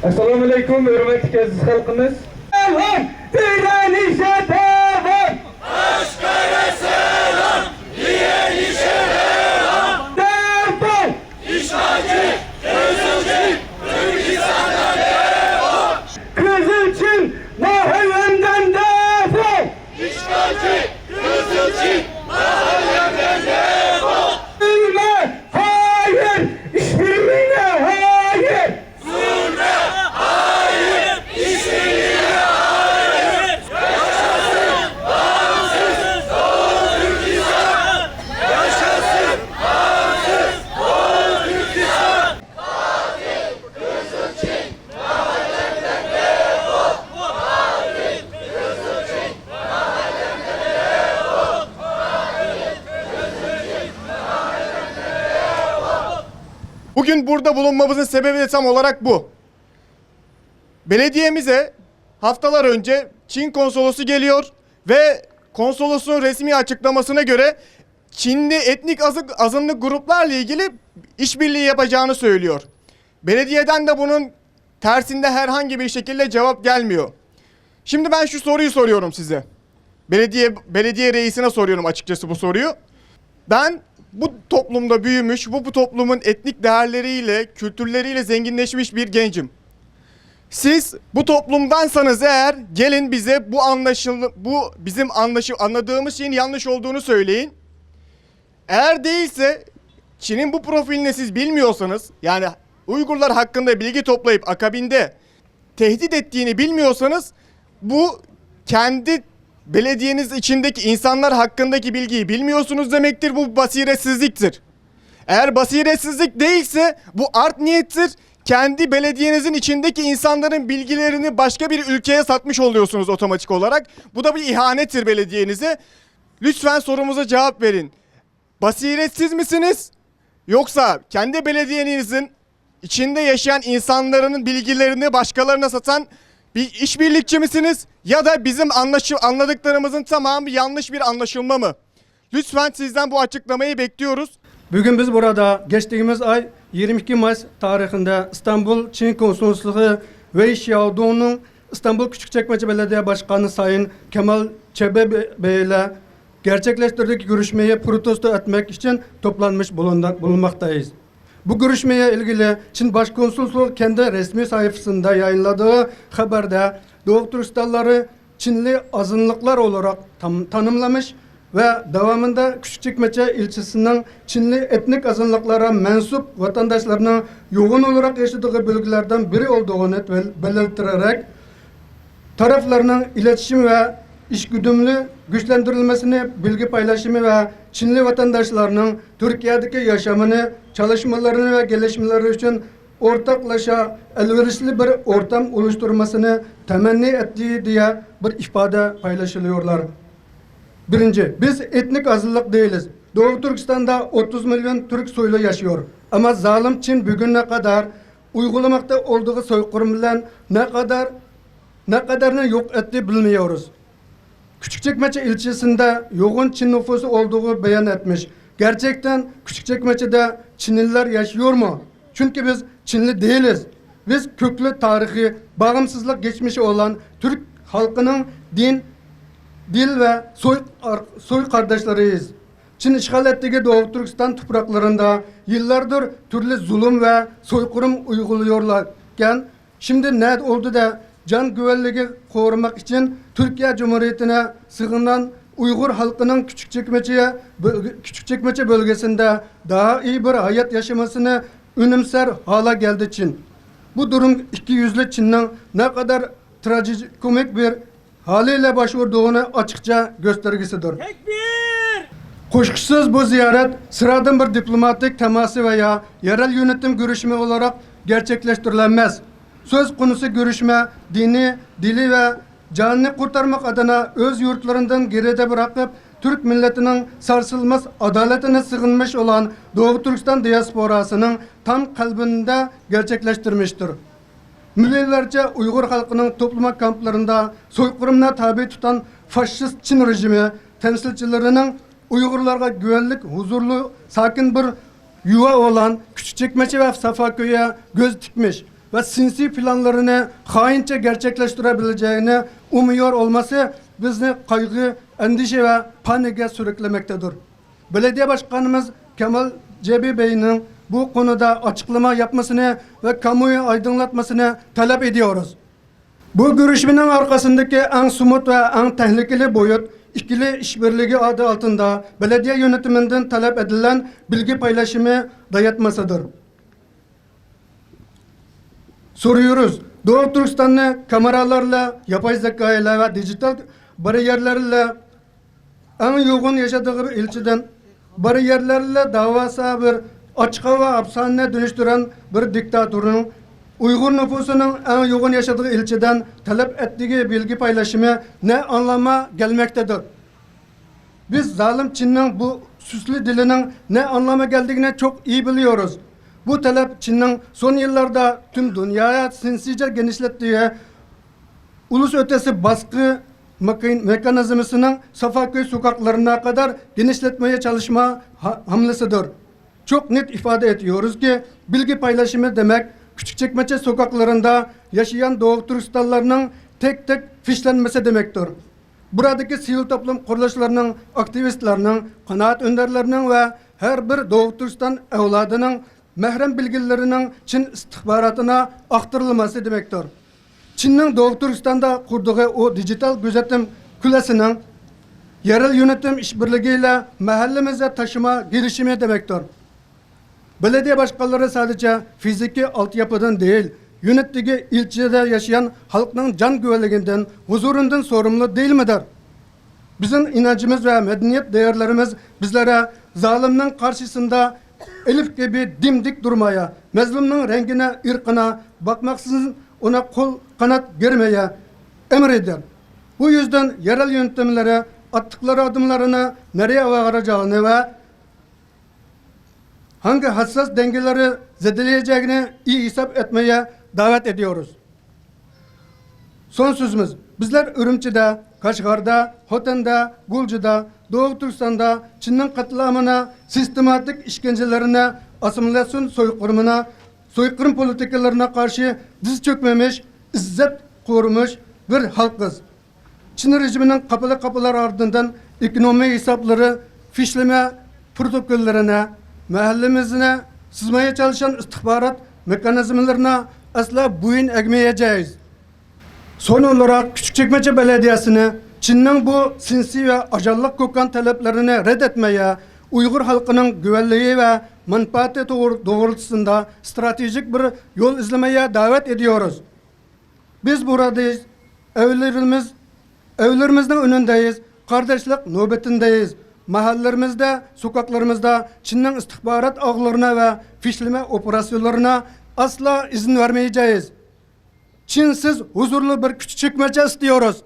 Assalamu alaikum, hürmetli aziz halkımız. Devam, direnişe devam. Aşkara selam, direnişe devam. Devam. İşgalci, Kızılçin, Türkistan'dan devam. Kızılçin, mahallemden defol. İşgalci, Kızılçin, mahallemden devam. Zulme hayır, işbirliğine hayır. Zulme hayır, işbirliğine hayır. Yaşasın bağımsız Doğu Türkistan. Yaşasın bağımsız Doğu Türkistan. Katil Kızılçin, mahallemden defol. Katil Kızılçin, mahallemden defol. Katil Kızılçin, mahallemden defol. Bugün burada bulunmamızın sebebi de tam olarak bu. Belediyemize haftalar önce Çin konsolosu geliyor ve konsolosun resmi açıklamasına göre Çinli etnik azınlık gruplarla ilgili işbirliği yapacağını söylüyor. Belediyeden de bunun tersinde herhangi bir şekilde cevap gelmiyor. Şimdi ben şu soruyu soruyorum size. Belediye reisine soruyorum açıkçası bu soruyu. Ben bu toplumda büyümüş, bu toplumun etnik değerleriyle, kültürleriyle zenginleşmiş bir gencim. Siz bu toplumdansanız eğer gelin bize bu bizim anladığımız şeyin yanlış olduğunu söyleyin. Eğer değilse Çin'in bu profilini siz bilmiyorsanız, yani Uygurlar hakkında bilgi toplayıp akabinde tehdit ettiğini bilmiyorsanız, bu kendi belediyeniz içindeki insanlar hakkındaki bilgiyi bilmiyorsunuz demektir. Bu basiretsizliktir. Eğer basiretsizlik değilse bu art niyettir. Kendi belediyenizin içindeki insanların bilgilerini başka bir ülkeye satmış oluyorsunuz otomatik olarak. Bu da bir ihanettir belediyenize. Lütfen sorumuza cevap verin. Basiretsiz misiniz? Yoksa kendi belediyenizin içinde yaşayan insanların bilgilerini başkalarına satan bir işbirlikçi misiniz? Ya da bizim anladıklarımızın tamamı yanlış bir anlaşılma mı? Lütfen sizden bu açıklamayı bekliyoruz. Bugün biz burada geçtiğimiz ay 22 Mayıs tarihinde İstanbul Çin Konsolosluğu Wei Xiaodong'un İstanbul Küçükçekmece Belediye Başkanı Sayın Kemal Çebe Bey ile gerçekleştirdik görüşmeyi protesto etmek için toplanmış bulunmaktayız. Bu görüşmeye ilgili Çin Başkonsolosluğu kendi resmi sayfasında yayınladığı haberde Doğu Türkistanları Çinli azınlıklar olarak tanımlamış ve devamında Küçükçekmece ilçesinin Çinli etnik azınlıklara mensup vatandaşlarının yoğun olarak yaşadığı bölgelerden biri olduğunu belirterek taraflarının iletişim ve işgüdümlü güçlendirilmesini, bilgi paylaşımı ve Çinli vatandaşlarının Türkiye'deki yaşamını, çalışmalarını ve gelişmeleri için ortaklaşa elverişli bir ortam oluşturmasını temenni ettiği diye bir ifade paylaşılıyorlar. Birinci, biz etnik azınlık değiliz. Doğu Türkistan'da 30 milyon Türk soylu yaşıyor. Ama zalim Çin bugüne kadar uygulamakta olduğu soykırımla ne kadarını yok etti bilmiyoruz. Küçükçekmece ilçesinde yoğun Çin nüfusu olduğu beyan etmiş. Gerçekten Küçükçekmece'de Çinliler yaşıyor mu? Çünkü biz Çinli değiliz. Biz köklü tarihi, bağımsızlık geçmişi olan Türk halkının din, dil ve soy kardeşleriyiz. Çin işgal ettiği Doğu Türkistan topraklarında yıllardır türlü zulüm ve soykırım uyguluyorlarken şimdi ne oldu da can güvenliği korumak için Türkiye Cumhuriyeti'ne sığınan Uygur halkının Küçükçekmece bölgesinde daha iyi bir hayat yaşamasını önümser hale geldi Çin. Bu durum ikiyüzlü Çin'in ne kadar trajikomik bir haliyle başvurduğunu açıkça göstergesidir. Kuşkusuz bu ziyaret sıradan bir diplomatik teması veya yerel yönetim görüşme olarak gerçekleştirilemez. Söz konusu görüşme dili ve canını kurtarmak adına öz yurtlarından geride bırakıp Türk milletinin sarsılmaz adaletine sığınmış olan Doğu Türkistan diasporasının tam kalbinde gerçekleştirmiştir. Millilerce Uygur halkının toplama kamplarında soykırımına tabi tutan faşist Çin rejimi temsilcilerinin Uygurlarga güvenlik, huzurlu, sakin bir yuva olan Küçükçekmece ve Safaköy'e göz dikmiş. ve sinsi planlarını haince gerçekleştirebileceğini umuyor olması bizi kaygı, endişe ve panike sürüklemektedir. Belediye Başkanımız Kemal Cebi Bey'in bu konuda açıklama yapmasını ve kamuoyu aydınlatmasını talep ediyoruz. Bu görüşmenin arkasındaki en somut ve en tehlikeli boyut, ikili işbirliği adı altında belediye yönetiminden talep edilen bilgi paylaşımı dayatmasıdır. Soruyoruz, Doğu Türkistan'ı kameralarla, yapay zeka ile ve dijital bariyerlerle en yoğun yaşadığı bir ilçeden bariyerlerle davası bir açık hava hapishanene dönüştüren bir diktatörün Uygur nüfusunun en yoğun yaşadığı ilçeden talep ettiği bilgi paylaşımı ne anlama gelmektedir? Biz zalim Çin'in bu süslü dilinin ne anlama geldiğini çok iyi biliyoruz. Bu talep Çin'in son yıllarda tüm dünyaya sinsice genişlettiği ulus ötesi baskı mekanizmasının Safaköy sokaklarına kadar genişletmeye çalışma hamlesidir. Çok net ifade ediyoruz ki bilgi paylaşımı demek Küçükçekmece sokaklarında yaşayan Doğu Türkistanlarının tek tek fişlenmesi demektir. Buradaki sivil toplum kuruluşlarının, aktivistlerinin, kanaat önderlerinin ve her bir Doğu Türkistan evladının mahrem bilgilerinin Çin istihbaratına aktarılması demektir. Çin'in Doğu Türkistan'da kurduğu o dijital gözetim kulesinin yerel yönetim işbirliğiyle mahallemize taşıma girişimi demektir. Belediye başkanları sadece fiziki altyapıdan değil, yönettiği ilçede yaşayan halkın can güvenliğinden, huzurundan sorumlu değil midir? Bizim inancımız ve medeniyet değerlerimiz bizlere zalimnin karşısında elif gibi dimdik durmaya, mezlumның rengine, ırkına bakmaksızın ona kol kanat germeye emreder. Bu yüzden yerel yönetimlere attıkları adımlarını nereye varacağını ve hangi hassas dengeleri zedeleyeceğini iyi hesap etmeye davet ediyoruz. Son sözümüz, bizler Ürümçi'de, Kaşgar'da, Hoten'de, Gulcu'da, Doğu Türkistan'da Çin'in katliamına, sistematik işkencelerine, asimilasyon soykırım politikalarına karşı diz çökmemiş, izzet korumuş bir halkız. Çin rejiminin kapalı kapılar ardından ekonomi hesapları, fişleme protokollerine, mahallemizine sızmaya çalışan istihbarat mekanizmalarına asla boyun eğmeyeceğiz. Son olarak Küçükçekmece Belediyesi'ni Çin'in bu sinsi ve ajanlık kokan taleplerini reddetmeye, Uygur halkının güvenliği ve menfaati doğrultusunda stratejik bir yol izlemeye davet ediyoruz. Biz buradayız, evlerimizin önündeyiz, kardeşlik nöbetindeyiz. Mahallelerimizde, sokaklarımızda Çin'in istihbarat ağlarına ve fişleme operasyonlarına asla izin vermeyeceğiz. Çinsiz huzurlu bir Küçükçekmece istiyoruz.